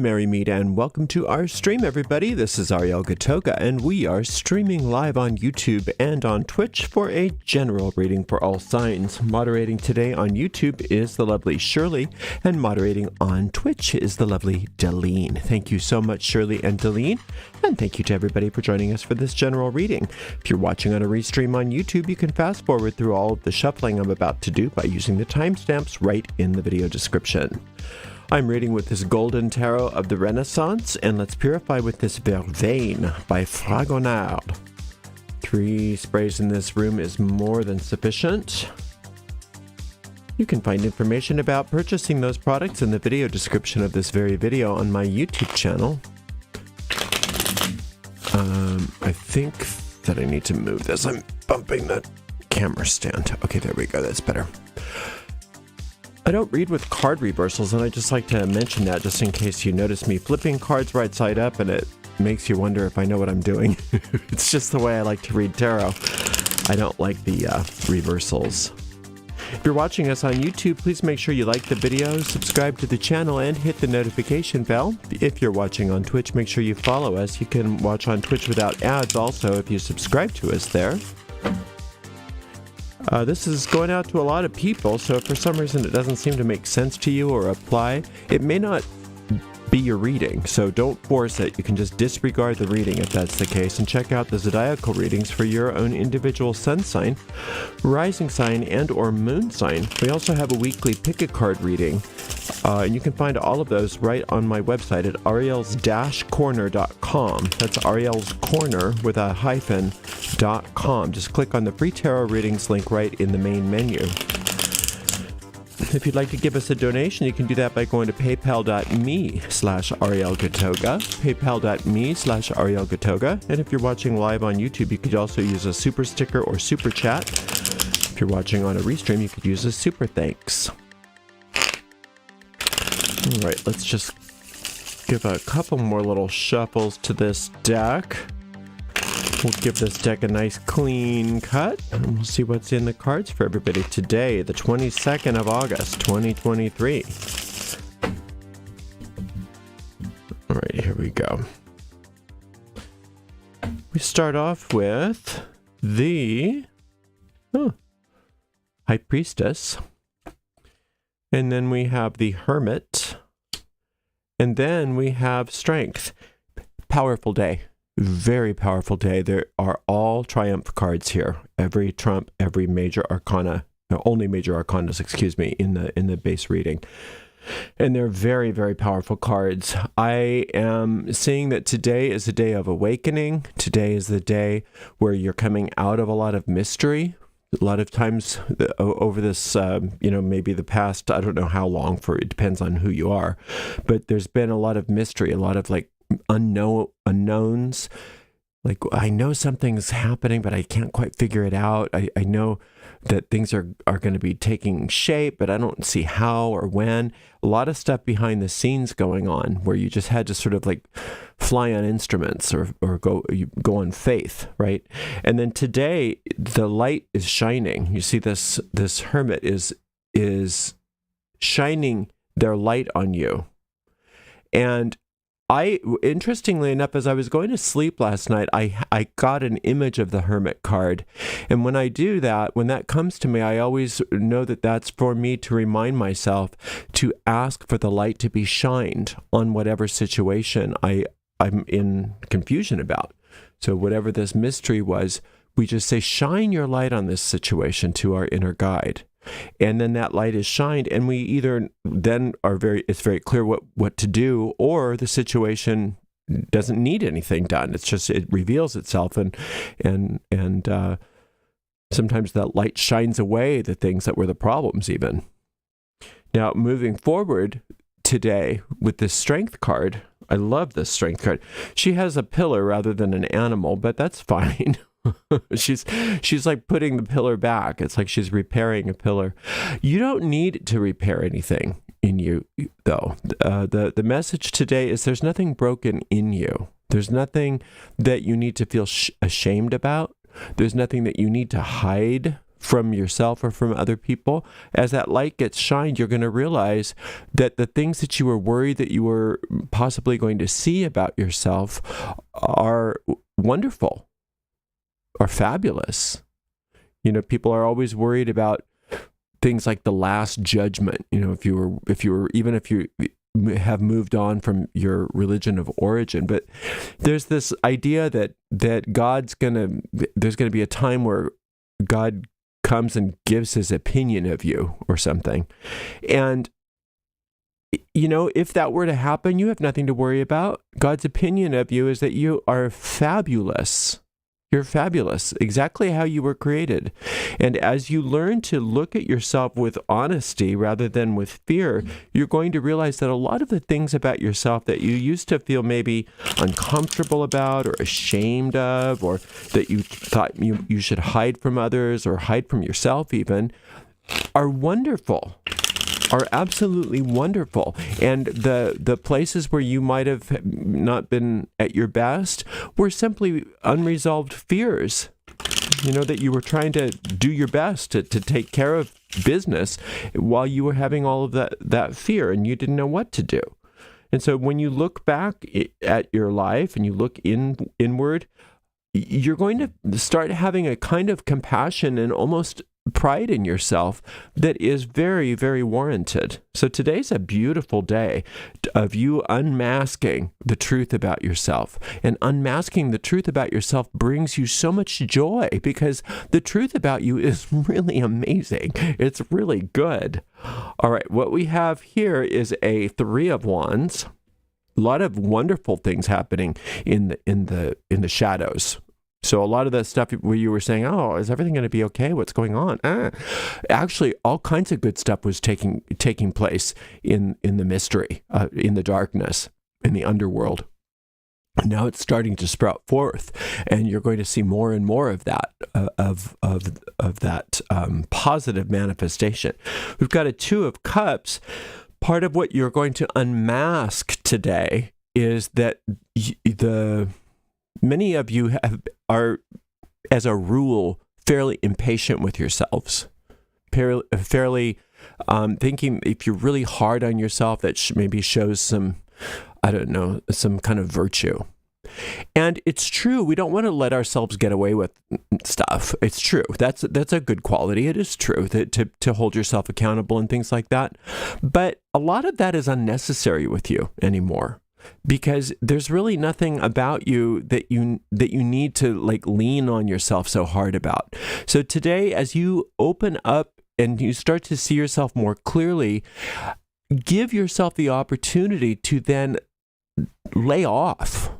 Merry Meet and welcome to our stream, everybody. This is Ariel Gatoga, and we are streaming live on YouTube and on Twitch for a general reading for all signs. Moderating today on YouTube is the lovely Shirley, and moderating on Twitch is the lovely Deline. Thank you so much, Shirley and Deline, and thank you to everybody for joining us for this general reading. If you're watching on a restream on YouTube, you can fast forward through all of the shuffling I'm about to do by using the timestamps right in the video description. I'm reading with this Golden Tarot of the Renaissance, and let's purify with this Vervain by Fragonard. 3 sprays in this room is more than sufficient. You can find information about purchasing those products in the video description of this very video on my YouTube channel. I think that I need to move this. I'm bumping the camera stand. Okay, there we go. That's better. I don't read with card reversals, and I just like to mention that just in case you notice me flipping cards right side up and it makes you wonder if I know what I'm doing. It's just the way I like to read tarot. I don't like the reversals. If you're watching us on YouTube, please make sure you like the video, subscribe to the channel, and hit the notification bell. If you're watching on Twitch, make sure you follow us. You can watch on Twitch without ads also if you subscribe to us there. This is going out to a lot of people, so if for some reason it doesn't seem to make sense to you or apply, it may not be your reading, so don't force it. You can just disregard the reading if that's the case, and check out the zodiacal readings for your own individual sun sign, rising sign, and or moon sign. We also have a weekly pick-a-card reading, and you can find all of those right on my website at ariels-corner.com. That's Ariel's Corner with a hyphen.com. Just click on the free tarot readings link right in the main menu. If you'd like to give us a donation, you can do that by going to paypal.me/arielgatoga, paypal.me/arielgatoga, and if you're watching live on YouTube, you could also use a super sticker or super chat. If you're watching on a restream, you could use a super thanks. All right, let's just give a couple more little shuffles to this deck. We'll give this deck a nice clean cut, and we'll see what's in the cards for everybody today, the 22nd of August, 2023. All right, here we go. We start off with the High Priestess, and then we have the Hermit, and then we have Strength. Powerful day. Very powerful day. There are all triumph cards here. Every trump, every major arcana, only major arcanas, excuse me, in the base reading. And they're very, very powerful cards. I am seeing that today is a day of awakening. Today is the day where you're coming out of a lot of mystery. A lot of times over this, maybe the past, I don't know how long for, it depends on who you are, but there's been a lot of mystery, a lot of like unknowns. Like, I know something's happening, but I can't quite figure it out. I know that things are going to be taking shape, but I don't see how or when. A lot of stuff behind the scenes going on where you just had to sort of like fly on instruments or go on faith, right? And then today the light is shining. You see this hermit is shining their light on you. And interestingly enough, as I was going to sleep last night, I got an image of the Hermit card. And when I do that, when that comes to me, I always know that that's for me to remind myself to ask for the light to be shined on whatever situation I'm in confusion about. So whatever this mystery was, we just say, shine your light on this situation to our inner guide. And then that light is shined, and we either then it's very clear what to do, or the situation doesn't need anything done. It's just, it reveals itself, and sometimes that light shines away the things that were the problems even. Now, moving forward today with this Strength card, I love this Strength card. She has a pillar rather than an animal, but that's fine. She's like putting the pillar back. It's like she's repairing a pillar. You don't need to repair anything in you, though. The message today is there's nothing broken in you. There's nothing that you need to feel ashamed about. There's nothing that you need to hide from yourself or from other people, as that light gets shined, you're going to realize that the things that you were worried that you were possibly going to see about yourself are wonderful, are fabulous. You know, people are always worried about things like the last judgment. You know, if you have moved on from your religion of origin, but there's this idea that there's going to be a time where God comes and gives his opinion of you or something. And, you know, if that were to happen, you have nothing to worry about. God's opinion of you is that you are fabulous. You're fabulous, exactly how you were created. And as you learn to look at yourself with honesty rather than with fear, you're going to realize that a lot of the things about yourself that you used to feel maybe uncomfortable about or ashamed of, or that you thought you should hide from others or hide from yourself even, are wonderful. Are absolutely wonderful. And the places where you might have not been at your best were simply unresolved fears. You know, that you were trying to do your best to take care of business while you were having all of that fear and you didn't know what to do. And so when you look back at your life and you look inward, you're going to start having a kind of compassion and almost pride in yourself that is very, very warranted. So today's a beautiful day of you unmasking the truth about yourself. And unmasking the truth about yourself brings you so much joy because the truth about you is really amazing. It's really good. All right, what we have here is a 3 of Wands. A lot of wonderful things happening in the shadows. So a lot of that stuff where you were saying, oh, is everything going to be okay? What's going on? Actually, all kinds of good stuff was taking place in the mystery, in the darkness, in the underworld. Now it's starting to sprout forth, and you're going to see more and more of that, of that positive manifestation. We've got a 2 of Cups. Part of what you're going to unmask today is that many of you are, as a rule, fairly impatient with yourselves, fairly thinking if you're really hard on yourself, that maybe shows some, I don't know, some kind of virtue. And it's true, we don't want to let ourselves get away with stuff. It's true. That's a good quality. It is true that to hold yourself accountable and things like that. But a lot of that is unnecessary with you anymore. Because there's really nothing about you that you need to like lean on yourself so hard about. So today, as you open up and you start to see yourself more clearly, give yourself the opportunity to then lay off,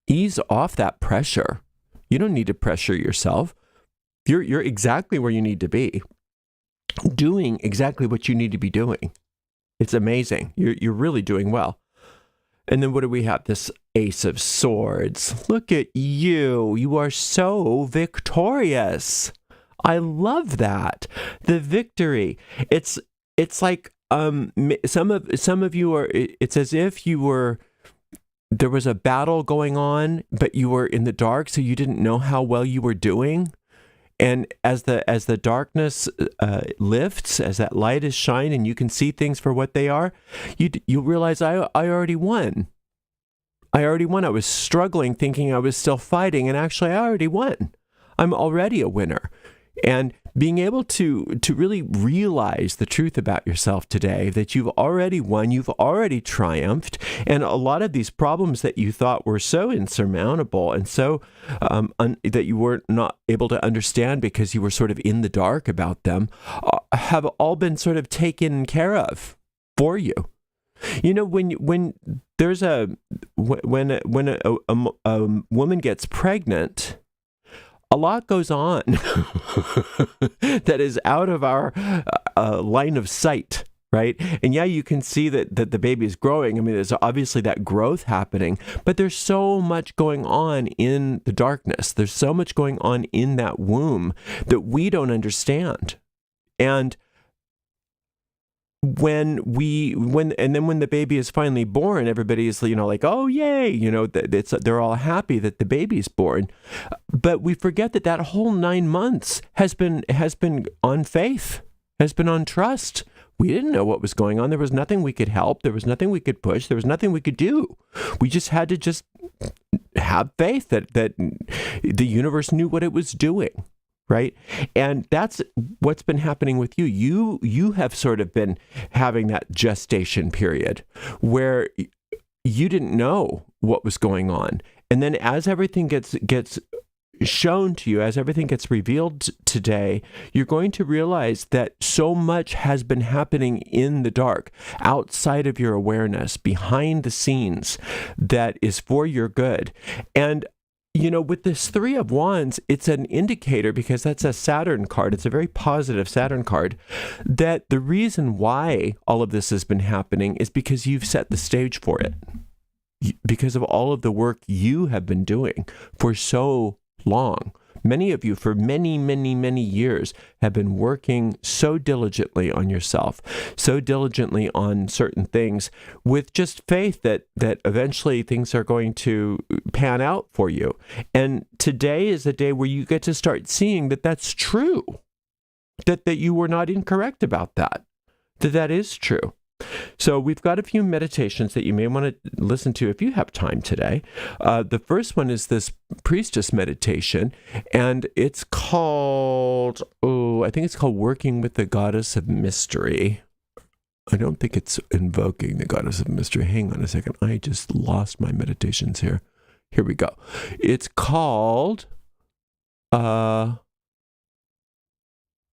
ease off that pressure. You don't need to pressure yourself. You're exactly where you need to be, doing exactly what you need to be doing. It's amazing. You're really doing well. And then what do we have? This Ace of Swords. Look at you. You are so victorious. I love that. The victory. It's like some of you are, it's as if there was a battle going on, but you were in the dark, so you didn't know how well you were doing. And as the darkness lifts, as that light is shined and you can see things for what they are, you realize I already won. I already won. I was struggling thinking I was still fighting, and actually I already won. I'm already a winner. And being able to really realize the truth about yourself today, that you've already won, you've already triumphed, and a lot of these problems that you thought were so insurmountable and so that you were not able to understand because you were sort of in the dark about them, have all been sort of taken care of for you. You know, when there's a woman gets pregnant, a lot goes on that is out of our line of sight, right? And yeah, you can see that the baby is growing. I mean, there's obviously that growth happening, but there's so much going on in the darkness. There's so much going on in that womb that we don't understand. And when the baby is finally born, everybody is, like, oh, yay, they're all happy that the baby's born. But we forget that whole 9 months has been on faith, has been on trust. We didn't know what was going on. There was nothing we could help. There was nothing we could push. There was nothing we could do. We just had to just have faith that the universe knew what it was doing. Right? And that's what's been happening with you. You have sort of been having that gestation period where you didn't know what was going on. And then as everything gets shown to you, as everything gets revealed today, you're going to realize that so much has been happening in the dark, outside of your awareness, behind the scenes, that is for your good. And with this Three of Wands, it's an indicator, because that's a Saturn card. It's a very positive Saturn card, that the reason why all of this has been happening is because you've set the stage for it. Because of all of the work you have been doing for so long. Many of you, for many, many, many years, have been working so diligently on yourself, so diligently on certain things, with just faith that eventually things are going to pan out for you. And today is a day where you get to start seeing that that's true, that you were not incorrect about that is true. So we've got a few meditations that you may want to listen to if you have time today. The first one is this priestess meditation, and it's called, I think it's called Working with the Goddess of Mystery. I don't think it's invoking the Goddess of Mystery. Hang on a second. I just lost my meditations here. Here we go. It's called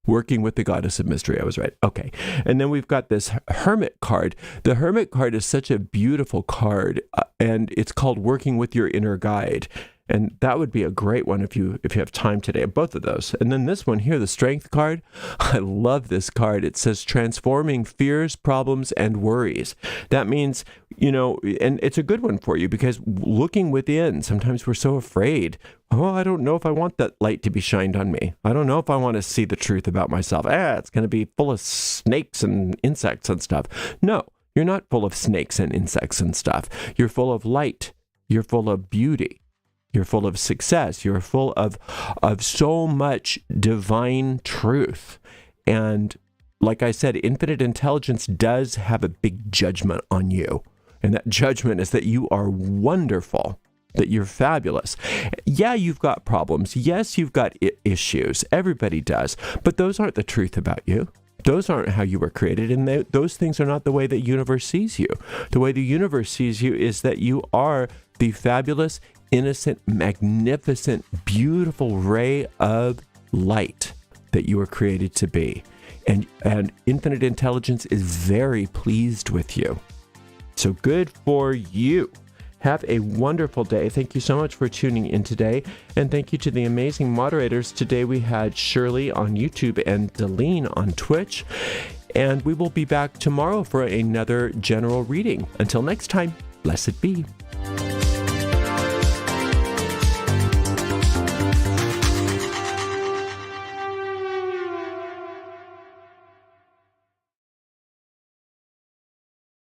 Working with the Goddess of Mystery. I was right. Okay. And then we've got this Hermit card. The Hermit card is such a beautiful card, and it's called Working with Your Inner Guide. And that would be a great one if you have time today, both of those. And then this one here, the Strength card. I love this card. It says transforming fears, problems, and worries. That means, and it's a good one for you, because looking within, sometimes we're so afraid. Oh, I don't know if I want that light to be shined on me. I don't know if I want to see the truth about myself. It's going to be full of snakes and insects and stuff. No, you're not full of snakes and insects and stuff. You're full of light. You're full of beauty. You're full of success. You're full of so much divine truth. And like I said, infinite intelligence does have a big judgment on you. And that judgment is that you are wonderful, that you're fabulous. Yeah, you've got problems. Yes, you've got issues. Everybody does. But those aren't the truth about you. Those aren't how you were created, and those things are not the way the universe sees you. The way the universe sees you is that you are the fabulous, innocent, magnificent, beautiful ray of light that you were created to be. And infinite intelligence is very pleased with you. So good for you. Have a wonderful day. Thank you so much for tuning in today. And thank you to the amazing moderators. Today we had Shirley on YouTube and Delene on Twitch. And we will be back tomorrow for another general reading. Until next time, blessed be.